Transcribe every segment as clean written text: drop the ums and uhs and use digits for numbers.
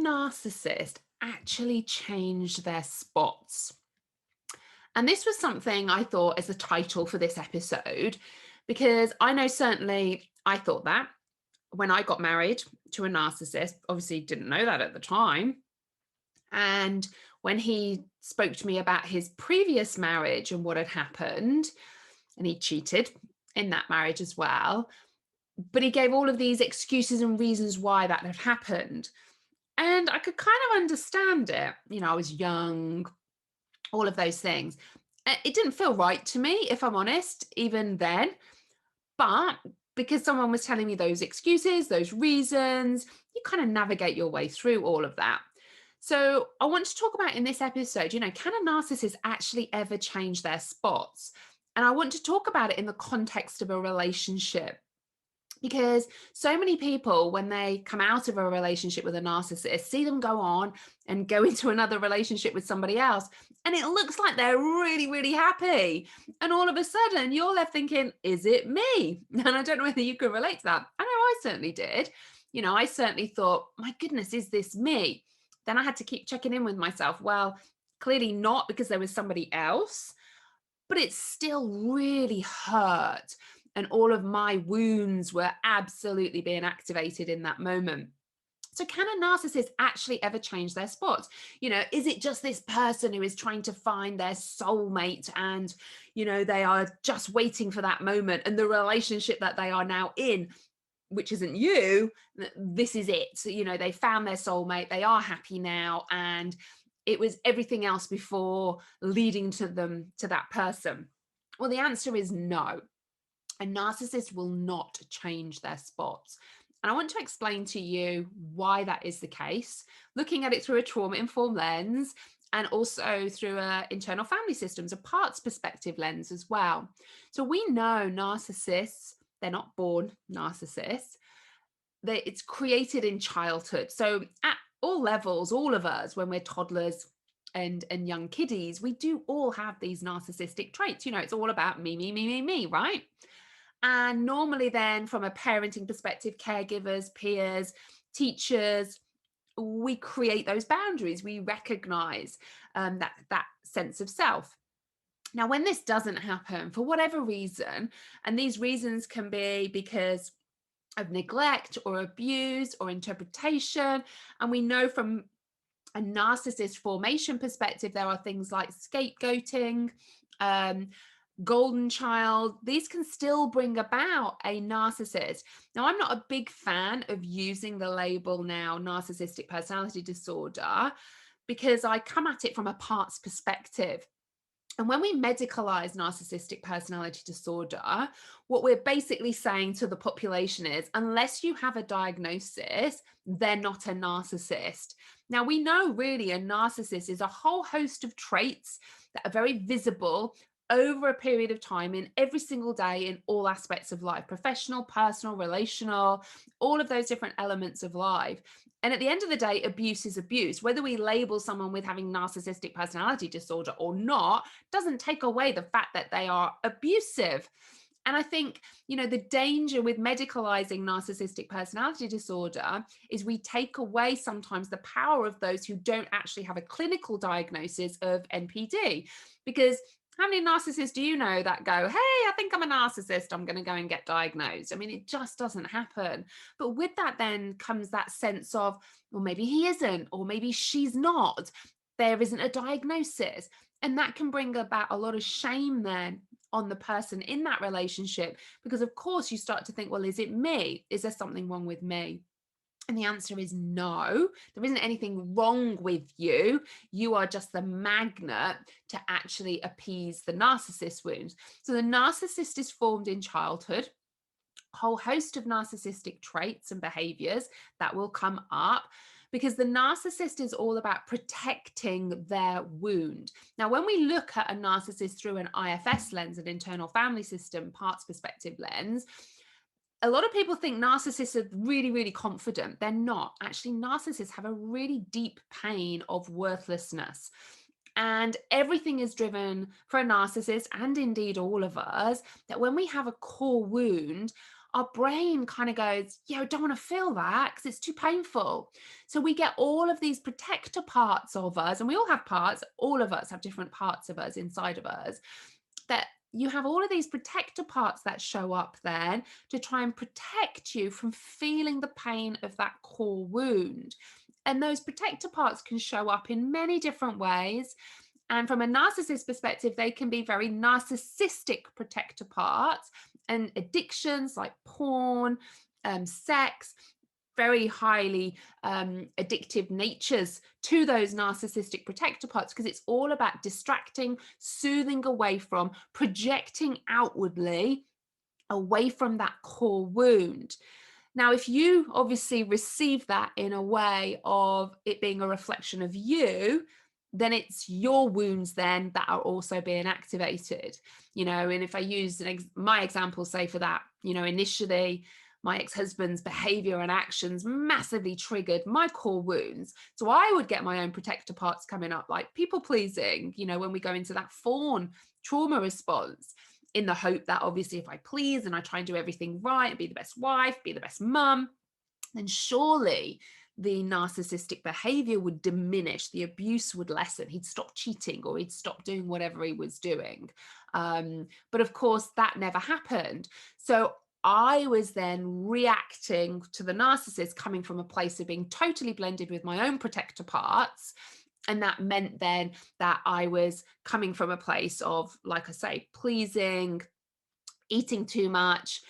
narcissist actually change their spots? And this was something I thought as a title for this episode, because I know certainly I thought that when I got married to a narcissist, obviously didn't know that at the time. And when he spoke to me about his previous marriage and what had happened, and he cheated in that marriage as well, but he gave all of these excuses and reasons why that had happened. And I could kind of understand it. I was young, all of those things. It didn't feel right to me, if I'm honest, even then. But because someone was telling me those excuses, those reasons, you kind of navigate your way through all of that. So I want to talk about in this episode, can a narcissist actually ever change their spots? And I want to talk about it in the context of a relationship. Because so many people, when they come out of a relationship with a narcissist, see them go on and go into another relationship with somebody else, and it looks like they're really, really happy. And all of a sudden, you're left thinking, is it me? And I don't know whether you can relate to that. I know I certainly did. I certainly thought, my goodness, is this me? Then I had to keep checking in with myself. Well, clearly not, because there was somebody else, but it still really hurt. And all of my wounds were absolutely being activated in that moment. So can a narcissist actually ever change their spots? Is it just this person who is trying to find their soulmate and, they are just waiting for that moment, and the relationship that they are now in, which isn't you, this is it. They found their soulmate, they are happy now, and it was everything else before leading to them to that person. Well, the answer is no. A narcissist will not change their spots. And I want to explain to you why that is the case, looking at it through a trauma-informed lens and also through a internal family systems, a parts perspective lens as well. So we know narcissists, they're not born narcissists. It's created in childhood. So at all levels, all of us, when we're toddlers and young kiddies, we do all have these narcissistic traits. It's all about me, me, me, me, me, right? And normally then, from a parenting perspective, caregivers, peers, teachers, we create those boundaries. We recognize that sense of self. Now, when this doesn't happen for whatever reason, and these reasons can be because of neglect or abuse or interpretation, and we know from a narcissist formation perspective, there are things like scapegoating, golden child. These can still bring about a narcissist. Now, I'm not a big fan of using the label now narcissistic personality disorder, because I come at it from a parts perspective. And when we medicalize narcissistic personality disorder, what we're basically saying to the population is, unless you have a diagnosis, they're not a narcissist. Now, we know really a narcissist is a whole host of traits that are very visible over a period of time in every single day in all aspects of life, professional, personal, relational, all of those different elements of life. And at the end of the day, abuse is abuse. Whether we label someone with having narcissistic personality disorder or not doesn't take away the fact that they are abusive. And I think, the danger with medicalizing narcissistic personality disorder is we take away sometimes the power of those who don't actually have a clinical diagnosis of NPD. Because how many narcissists do you know that go, hey, I think I'm a narcissist, I'm going to go and get diagnosed? I mean, it just doesn't happen. But with that then comes that sense of, well, maybe he isn't, or maybe she's not. There isn't a diagnosis. And that can bring about a lot of shame then on the person in that relationship, because of course you start to think, well, is it me? Is there something wrong with me? And the answer is no, there isn't anything wrong with you. You are just the magnet to actually appease the narcissist wounds. So the narcissist is formed in childhood, a whole host of narcissistic traits and behaviors that will come up, because the narcissist is all about protecting their wound. Now, when we look at a narcissist through an IFS lens, an internal family system, parts perspective lens, a lot of people think narcissists are really, really confident. They're not. Actually, narcissists have a really deep pain of worthlessness. And everything is driven for a narcissist, and indeed all of us, that when we have a core wound, our brain kind of goes, yeah, I don't want to feel that because it's too painful. So we get all of these protector parts of us, and we all have parts, all of us have different parts of us inside of us, that you have all of these protector parts that show up then to try and protect you from feeling the pain of that core wound. And those protector parts can show up in many different ways. And from a narcissist perspective, they can be very narcissistic protector parts and addictions like porn, sex, very highly addictive natures to those narcissistic protector parts, because it's all about distracting, soothing away from, projecting outwardly away from that core wound. Now, if you obviously receive that in a way of it being a reflection of you, then it's your wounds then that are also being activated, and if I use my example, say for that, initially my ex-husband's behavior and actions massively triggered my core wounds. So I would get my own protector parts coming up, like people pleasing, when we go into that fawn trauma response, in the hope that obviously if I please and I try and do everything right and be the best wife, be the best mum, then surely the narcissistic behavior would diminish, the abuse would lessen, he'd stop cheating or he'd stop doing whatever he was doing. But of course, that never happened. So I was then reacting to the narcissist coming from a place of being totally blended with my own protector parts. And that meant then that I was coming from a place of, like I say, pleasing, eating too much,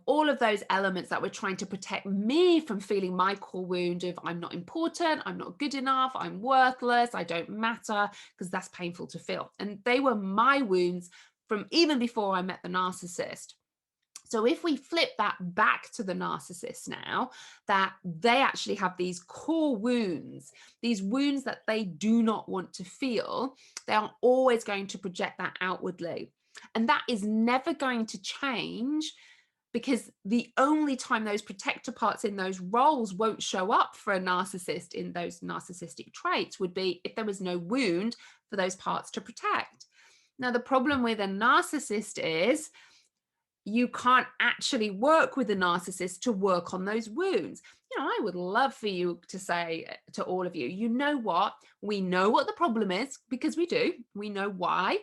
all of those elements that were trying to protect me from feeling my core wound of I'm not important, I'm not good enough, I'm worthless, I don't matter, because that's painful to feel. And they were my wounds from even before I met the narcissist. So if we flip that back to the narcissist now, that they actually have these core wounds, these wounds that they do not want to feel, they are always going to project that outwardly. And that is never going to change, because the only time those protector parts in those roles won't show up for a narcissist in those narcissistic traits would be if there was no wound for those parts to protect. Now, the problem with a narcissist is you can't actually work with a narcissist to work on those wounds. I would love for you to say to all of you, you know what? We know what the problem is, because we do. We know why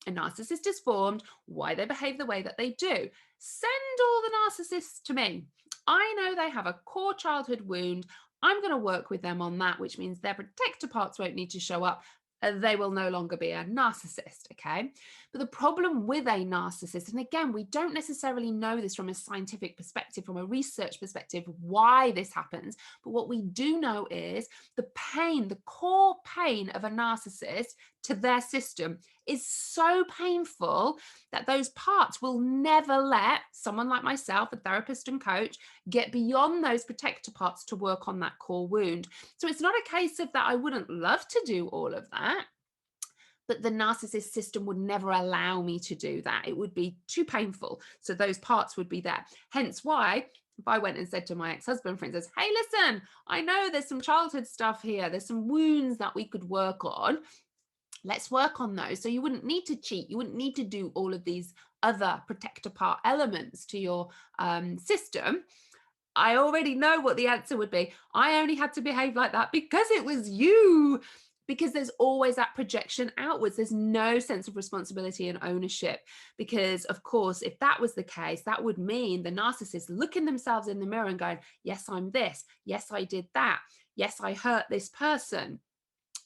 a narcissist is formed, why they behave the way that they do. Send all the narcissists to me. I know they have a core childhood wound. I'm going to work with them on that, which means their protector parts won't need to show up. They will no longer be a narcissist, okay? But the problem with a narcissist, and again, we don't necessarily know this from a scientific perspective, from a research perspective, why this happens, but what we do know is the pain, the core pain of a narcissist to their system is so painful that those parts will never let someone like myself, a therapist and coach, get beyond those protector parts to work on that core wound. So it's not a case of that I wouldn't love to do all of that, but the narcissist system would never allow me to do that. It would be too painful. So those parts would be there. Hence why, if I went and said to my ex-husband, for instance, hey, listen, I know there's some childhood stuff here. There's some wounds that we could work on. Let's work on those. So you wouldn't need to cheat. You wouldn't need to do all of these other protector part elements to your system. I already know what the answer would be. I only had to behave like that because it was you. Because there's always that projection outwards. There's no sense of responsibility and ownership. Because, of course, if that was the case, that would mean the narcissist looking themselves in the mirror and going, yes, I'm this. Yes, I did that. Yes, I hurt this person.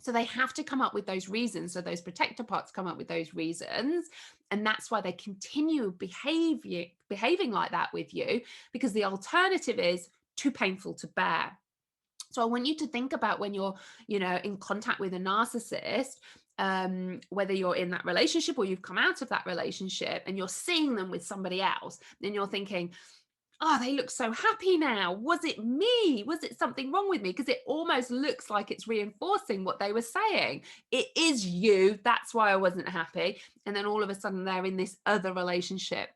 So they have to come up with those reasons. So those protector parts come up with those reasons. And that's why they continue behaving like that with you, because the alternative is too painful to bear. So I want you to think about when you're, in contact with a narcissist, whether you're in that relationship or you've come out of that relationship and you're seeing them with somebody else, then you're thinking, oh, they look so happy now. Was it me? Was it something wrong with me? Because it almost looks like it's reinforcing what they were saying. It is you. That's why I wasn't happy. And then all of a sudden they're in this other relationship.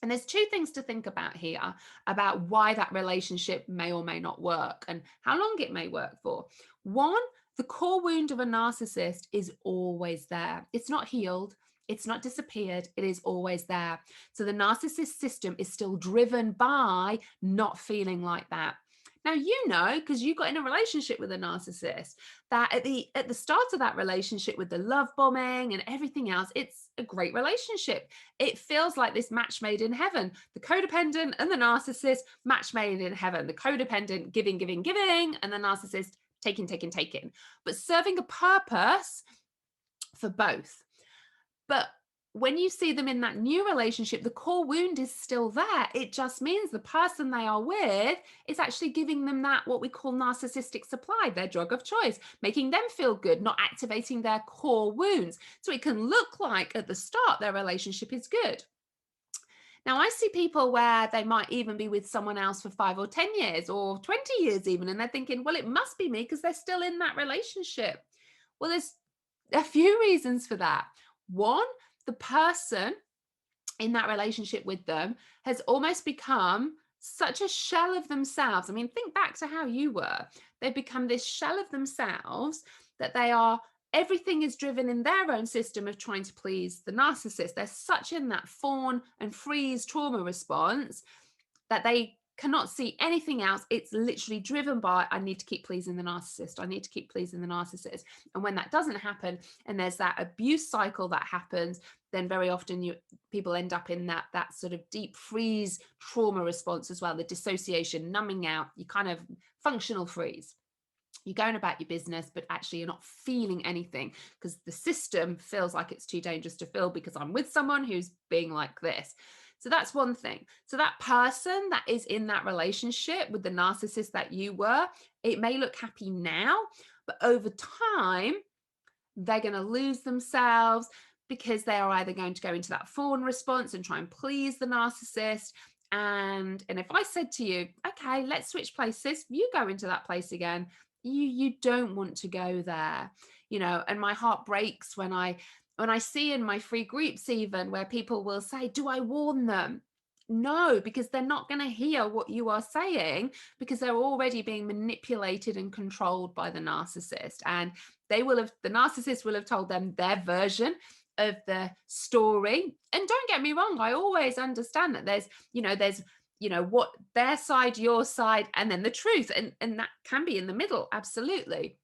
And there's two things to think about here about why that relationship may or may not work and how long it may work for. One, the core wound of a narcissist is always there. It's not healed. It's not disappeared. It is always there. So the narcissist system is still driven by not feeling like that. Now, because you got in a relationship with a narcissist, that at the start of that relationship with the love bombing and everything else, it's a great relationship. It feels like this match made in heaven. The codependent and the narcissist, match made in heaven. The codependent giving, giving, giving, and the narcissist taking, taking, taking, but serving a purpose for both. But when you see them in that new relationship, the core wound is still there. It just means the person they are with is actually giving them that, what we call narcissistic supply, their drug of choice, making them feel good, not activating their core wounds. So it can look like at the start their relationship is good. Now, I see people where they might even be with someone else for 5 or 10 years or 20 years even, and they're thinking, well, it must be me because they're still in that relationship. Well, there's a few reasons for that. One, the person in that relationship with them has almost become such a shell of themselves. I mean, think back to how you were. They've become this shell of themselves that everything is driven in their own system of trying to please the narcissist. They're such in that fawn and freeze trauma response that they cannot see anything else. It's literally driven by, I need to keep pleasing the narcissist. I need to keep pleasing the narcissist. And when that doesn't happen, and there's that abuse cycle that happens, then very often people end up in that sort of deep freeze trauma response as well, the dissociation, numbing out, you kind of functional freeze. You're going about your business, but actually you're not feeling anything because the system feels like it's too dangerous to feel because I'm with someone who's being like this. So that's one thing. So that person that is in that relationship with the narcissist that you were, it may look happy now, but over time, they're going to lose themselves because they are either going to go into that fawn response and try and please the narcissist. And if I said to you, okay, let's switch places, you go into that place again, you don't want to go there, and my heart breaks when I see in my free groups even where people will say, do I warn them? No, because they're not going to hear what you are saying because they're already being manipulated and controlled by the narcissist. And the narcissist will have told them their version of the story. And don't get me wrong, I always understand that there's what their side, your side, and then the truth. And that can be in the middle, absolutely.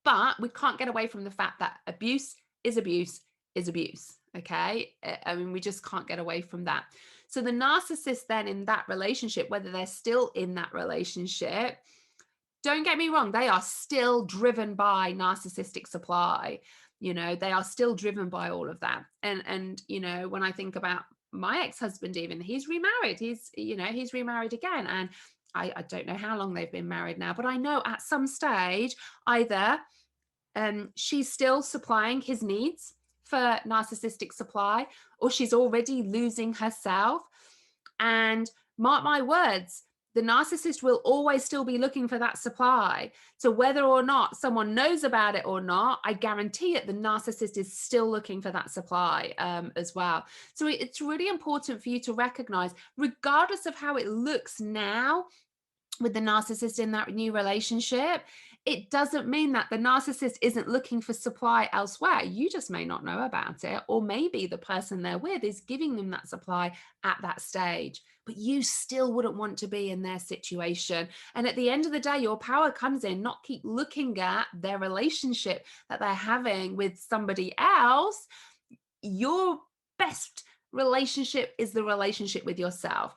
But we can't get away from the fact that abuse is abuse is abuse. Okay. I mean, we just can't get away from that. So the narcissist then in that relationship, whether they're still in that relationship, don't get me wrong, they are still driven by narcissistic supply. They are still driven by all of that. And when I think about my ex-husband, even, he's remarried. He's remarried again. And I don't know how long they've been married now, but I know at some stage either she's still supplying his needs for narcissistic supply, or she's already losing herself. And mark my words, the narcissist will always still be looking for that supply. So whether or not someone knows about it or not, I guarantee it, the narcissist is still looking for that supply as well. So it's really important for you to recognize, regardless of how it looks now with the narcissist in that new relationship, it doesn't mean that the narcissist isn't looking for supply elsewhere. You just may not know about it, or maybe the person they're with is giving them that supply at that stage, but you still wouldn't want to be in their situation. And at the end of the day, your power comes in, not keep looking at their relationship that they're having with somebody else. Your best relationship is the relationship with yourself.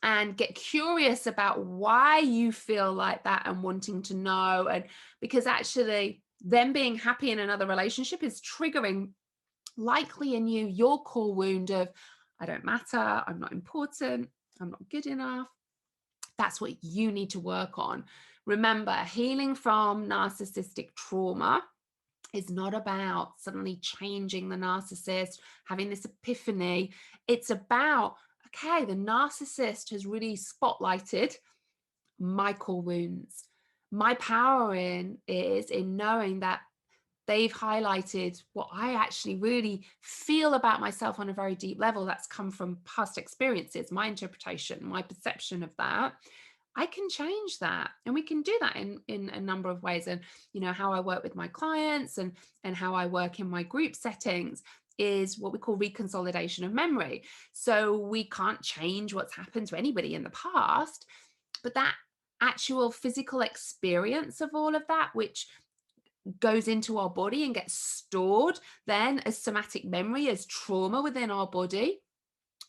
And get curious about why you feel like that and wanting to know. And because actually them being happy in another relationship is triggering likely in you your core wound of, I don't matter, I'm not important, I'm not good enough. That's what you need to work on. Remember, healing from narcissistic trauma is not about suddenly changing the narcissist, having this epiphany. It's about, okay, the narcissist has really spotlighted my core wounds. My power is in knowing that they've highlighted what I actually really feel about myself on a very deep level that's come from past experiences, my interpretation, my perception of that. I can change that. And we can do that in a number of ways. And, how I work with my clients and how I work in my group settings, is what we call reconsolidation of memory. So we can't change what's happened to anybody in the past, but that actual physical experience of all of that, which goes into our body and gets stored then as somatic memory, as trauma within our body,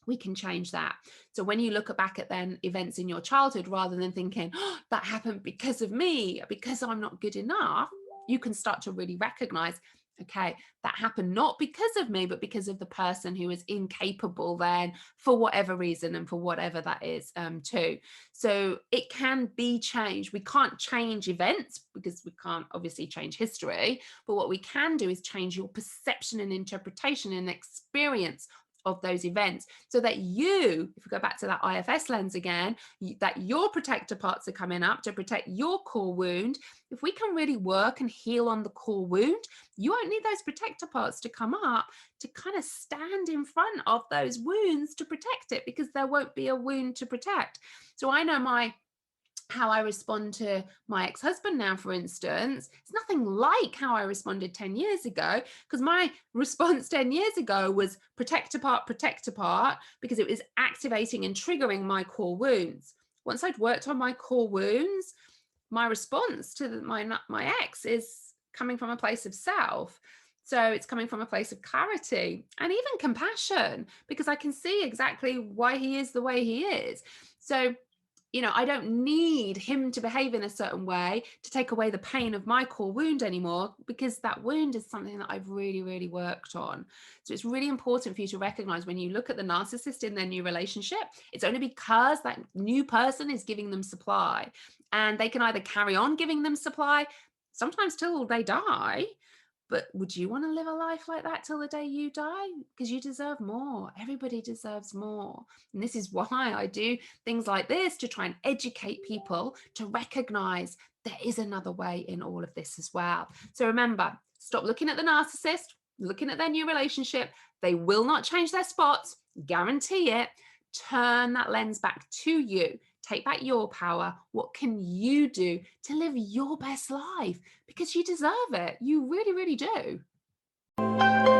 we can change that. So when you look back at then events in your childhood, rather than thinking, oh, that happened because of me, because I'm not good enough, you can start to really recognize, okay, that happened not because of me, but because of the person who is incapable then for whatever reason and for whatever that is too. So it can be changed. We can't change events because we can't obviously change history, but what we can do is change your perception and interpretation and experience of those events, so that you, if we go back to that IFS lens again, that your protector parts are coming up to protect your core wound. If we can really work and heal on the core wound, you won't need those protector parts to come up to kind of stand in front of those wounds to protect it, because there won't be a wound to protect. So I know how I respond to my ex-husband now, for instance, it's nothing like how I responded 10 years ago, because my response 10 years ago was protect apart, because it was activating and triggering my core wounds. Once I'd worked on my core wounds, my response to my ex is coming from a place of self. So it's coming from a place of clarity and even compassion, because I can see exactly why he is the way he is. So I don't need him to behave in a certain way to take away the pain of my core wound anymore, because that wound is something that I've really, really worked on. So it's really important for you to recognize when you look at the narcissist in their new relationship, it's only because that new person is giving them supply, and they can either carry on giving them supply, sometimes till they die. But would you want to live a life like that till the day you die? Because you deserve more. Everybody deserves more. And this is why I do things like this, to try and educate people to recognize there is another way in all of this as well. So remember, stop looking at the narcissist, looking at their new relationship. They will not change their spots, guarantee it. Turn that lens back to you. Take back your power. What can you do to live your best life? Because you deserve it. You really, really do.